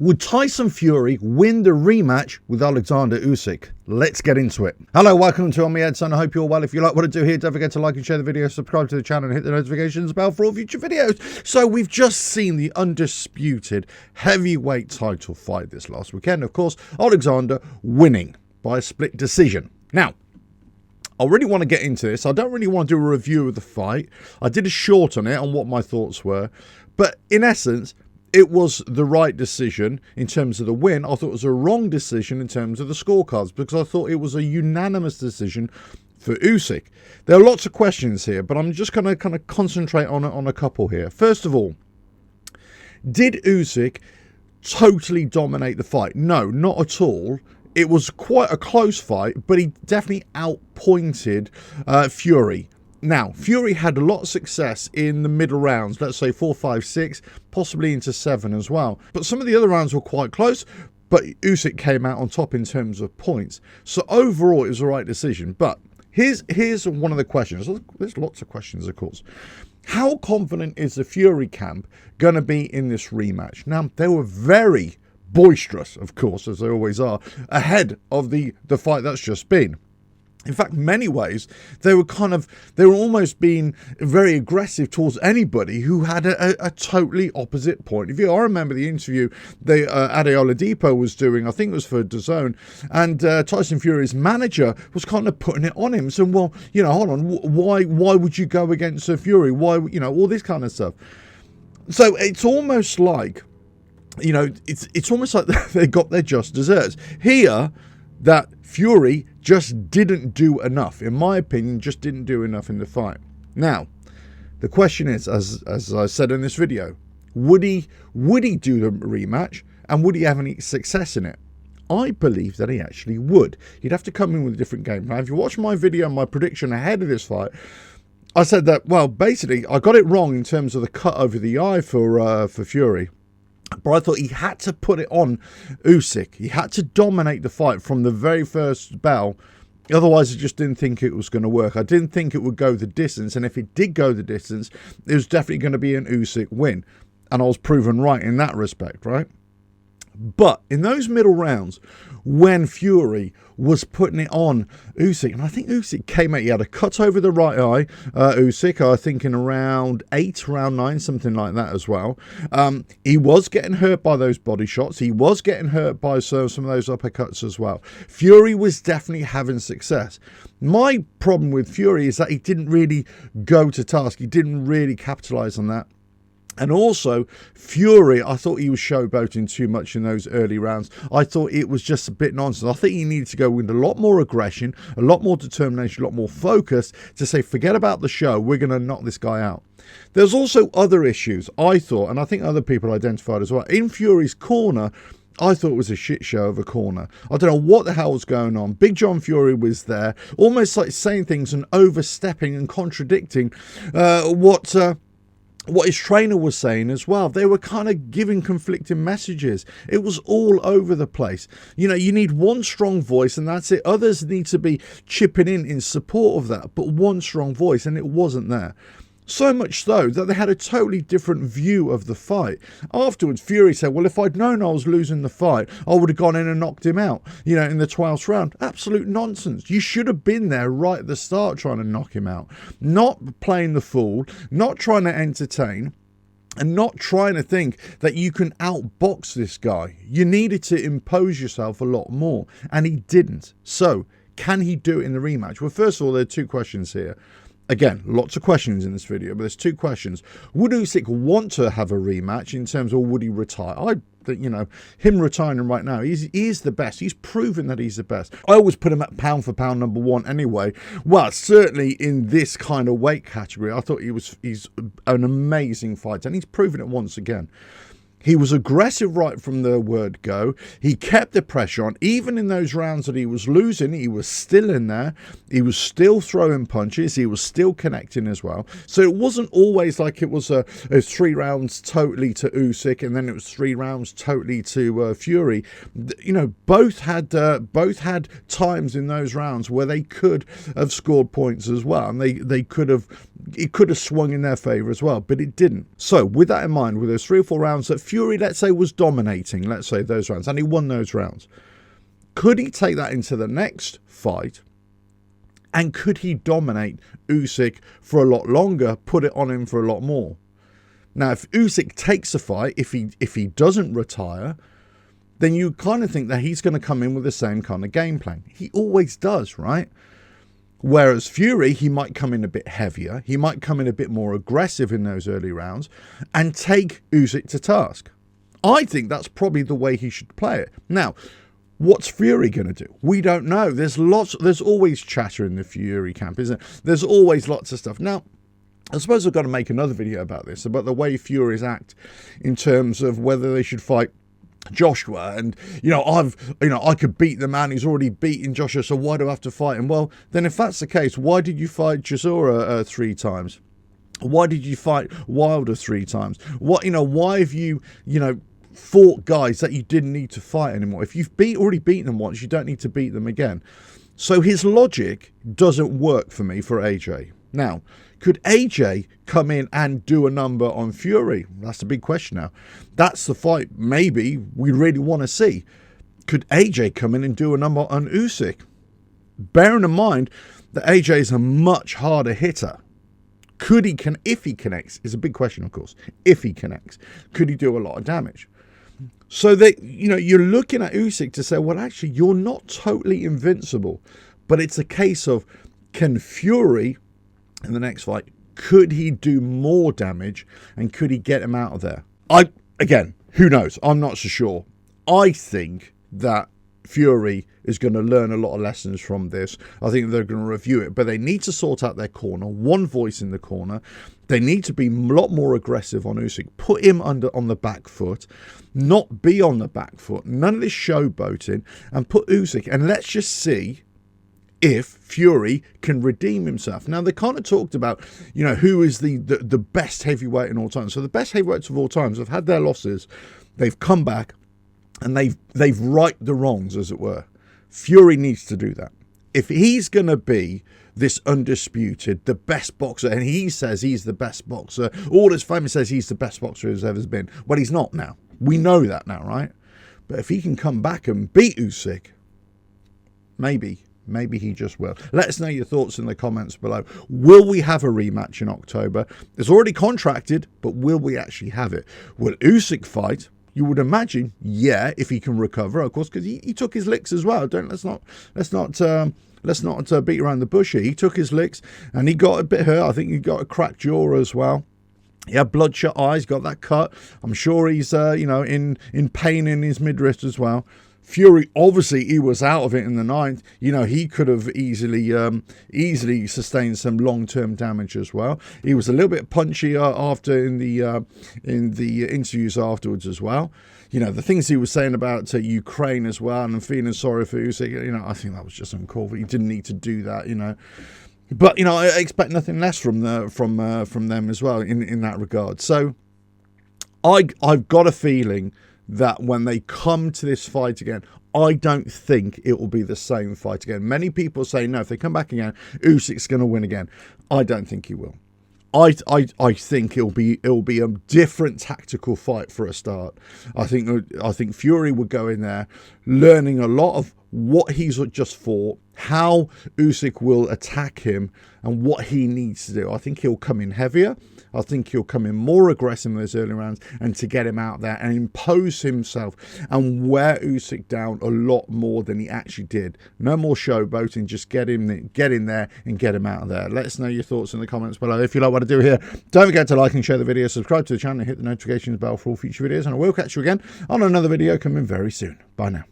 Would Tyson Fury win the rematch with Alexander Usyk? Let's get into it. Hello, welcome to On My Head, son. I hope you're well. If you like what I do here, don't forget to like and share the video, subscribe to the channel, and hit the notifications bell for all future videos. So we've just seen the Undisputed heavyweight title fight this last weekend. Of course, Alexander winning by a split decision. Now, I really want to get into this. I don't really want to do a review of the fight. I did a short on it, on what my thoughts were. But in essence, it was the right decision in terms of the win. I thought it was a wrong decision in terms of the scorecards, because I thought it was a unanimous decision for Usyk. There are lots of questions here, but I'm just going to kind of concentrate on a couple here. First of all, did Usyk totally dominate the fight? No, not at all. It was quite a close fight, but he definitely outpointed Fury. Now, Fury had a lot of success in the middle rounds, let's say 4, 5, 6, possibly into 7 as well. But some of the other rounds were quite close, but Usyk came out on top in terms of points. So overall, it was the right decision. But here's one of the questions. There's lots of questions, of course. How confident is the Fury camp going to be in this rematch? Now, they were very boisterous, of course, as they always are, ahead of the fight that's just been. In fact, many ways, they were almost being very aggressive towards anybody who had a totally opposite point of view. I remember the interview Adeola Depot was doing, I think it was for DAZN, and Tyson Fury's manager was kind of putting it on him, saying, well, you know, hold on, why would you go against Fury? Why, you know, all this kind of stuff. So it's almost like, you know, it's almost like they got their just desserts. Here, that Fury just didn't do enough. In my opinion, just didn't do enough in the fight. Now, the question is, as I said in this video, would he do the rematch, and would he have any success in it? I believe that he actually would. He'd have to come in with a different game plan. If you watch my video, my prediction ahead of this fight, I said that, well, basically, I got it wrong in terms of the cut over the eye for Fury. But I thought he had to put it on Usyk. He had to dominate the fight from the very first bell. Otherwise, I just didn't think it was going to work. I didn't think it would go the distance. And if it did go the distance, it was definitely going to be an Usyk win. And I was proven right in that respect, right? But in those middle rounds, when Fury was putting it on Usyk, and I think Usyk came out, he had a cut over the right eye, Usyk, I think in around 8, round 9, something like that as well. He was getting hurt by those body shots. He was getting hurt by some of those uppercuts as well. Fury was definitely having success. My problem with Fury is that he didn't really go to task. He didn't really capitalize on that. And also, Fury, I thought he was showboating too much in those early rounds. I thought it was just a bit nonsense. I think he needed to go with a lot more aggression, a lot more determination, a lot more focus to say, forget about the show, we're going to knock this guy out. There's also other issues, I thought, and I think other people identified as well. In Fury's corner, I thought it was a shit show of a corner. I don't know what the hell was going on. Big John Fury was there, almost like saying things and overstepping and contradicting what his trainer was saying as well. They were kind of giving conflicting messages. It was all over the place. You know, you need one strong voice and that's it. Others need to be chipping in support of that, but one strong voice, and it wasn't there. So much so that they had a totally different view of the fight. Afterwards, Fury said, well, if I'd known I was losing the fight, I would have gone in and knocked him out, you know, in the 12th round. Absolute nonsense. You should have been there right at the start trying to knock him out. Not playing the fool, not trying to entertain, and not trying to think that you can outbox this guy. You needed to impose yourself a lot more, and he didn't. So, can he do it in the rematch? Well, first of all, there are two questions here. Again, lots of questions in this video, but there's two questions. Would Usyk want to have a rematch in terms of would he retire? I think, you know, him retiring right now, he's the best. He's proven that he's the best. I always put him at pound for pound #1 anyway. Well, certainly in this kind of weight category, I thought he's an amazing fighter, and he's proven it once again. He was aggressive right from the word go. He kept the pressure on. Even in those rounds that he was losing, he was still in there. He was still throwing punches. He was still connecting as well. So it wasn't always like it was a 3 rounds totally to Usyk and then it was 3 rounds totally to Fury. You know, both had times in those rounds where they could have scored points as well, and they could have it could have swung in their favour as well, but it didn't. So with that in mind, with those 3 or 4 rounds that Fury, let's say, was dominating, let's say those rounds, and he won those rounds, could he take that into the next fight? And could he dominate Usyk for a lot longer, put it on him for a lot more? Now, if Usyk takes a fight, if he doesn't retire, then you kind of think that he's going to come in with the same kind of game plan. He always does, right? Whereas Fury, he might come in a bit heavier. He might come in a bit more aggressive in those early rounds and take Usyk to task. I think that's probably the way he should play it. Now, what's Fury going to do? We don't know. There's always chatter in the Fury camp, isn't there? There's always lots of stuff. Now, I suppose I've got to make another video about this, about the way Furies act in terms of whether they should fight Joshua, and I could beat the man who's already beaten Joshua, so why do I have to fight him? Well, then if that's the case, why did you fight Chisora 3 times? Why did you fight Wilder 3 times? Why have you fought guys that you didn't need to fight anymore? If you've already beaten them once, you don't need to beat them again. So his logic doesn't work for me for AJ. Now, could AJ come in and do a number on Fury? That's the big question now. That's the fight maybe we really want to see. Could AJ come in and do a number on Usyk? Bearing in mind that AJ is a much harder hitter. If he connects, is a big question, of course. If he connects, could he do a lot of damage? So that, you're looking at Usyk to say, well, actually, you're not totally invincible. But it's a case of, can Fury, in the next fight, could he do more damage and could he get him out of there? Again, who knows? I'm not so sure. I think that Fury is going to learn a lot of lessons from this. I think they're going to review it, but they need to sort out their corner, one voice in the corner. They need to be a lot more aggressive on Usyk, put him on the back foot, not be on the back foot, none of this showboating, and put Usyk, and let's just see if Fury can redeem himself. Now, they kind of talked about, who is the best heavyweight in all time. So the best heavyweights of all times have had their losses. They've come back and they've righted the wrongs, as it were. Fury needs to do that. If he's going to be this undisputed, the best boxer, and he says he's the best boxer, all his family says he's the best boxer who's ever been. Well, he's not now. We know that now, right? But if he can come back and beat Usyk, maybe he just will. Let us know your thoughts in the comments below. Will we have a rematch in October? It's already contracted, but will we actually have it? Will Usyk fight? You would imagine, yeah, if he can recover, of course, because he took his licks as well. Let's not beat around the bush here. He took his licks and he got a bit hurt. I think he got a cracked jaw as well. He had bloodshot eyes, got that cut. I'm sure he's in pain in his midriff as well. Fury, obviously, he was out of it in the 9th. He could have easily sustained some long-term damage as well. He was a little bit punchy after in the interviews afterwards as well. The things he was saying about Ukraine as well, and I'm feeling sorry for Usyk. I think that was just uncalled for. He didn't need to do that. But I expect nothing less from them as well in that regard. So I've got a feeling that when they come to this fight again, I don't think it will be the same fight again. Many people say, no, if they come back again, Usyk's going to win again. I don't think he will. I think it'll be a different tactical fight for a start. I think Fury will go in there learning a lot of what he's just fought, how Usyk will attack him, and what he needs to do. I think he'll come in heavier. I think he'll come in more aggressive in those early rounds and to get him out there and impose himself and wear Usyk down a lot more than he actually did. No more showboating, just get in there and get him out of there. Let us know your thoughts in the comments below. If you like what I do here, don't forget to like and share the video, subscribe to the channel, and hit the notifications bell for all future videos, and I will catch you again on another video coming very soon. Bye now.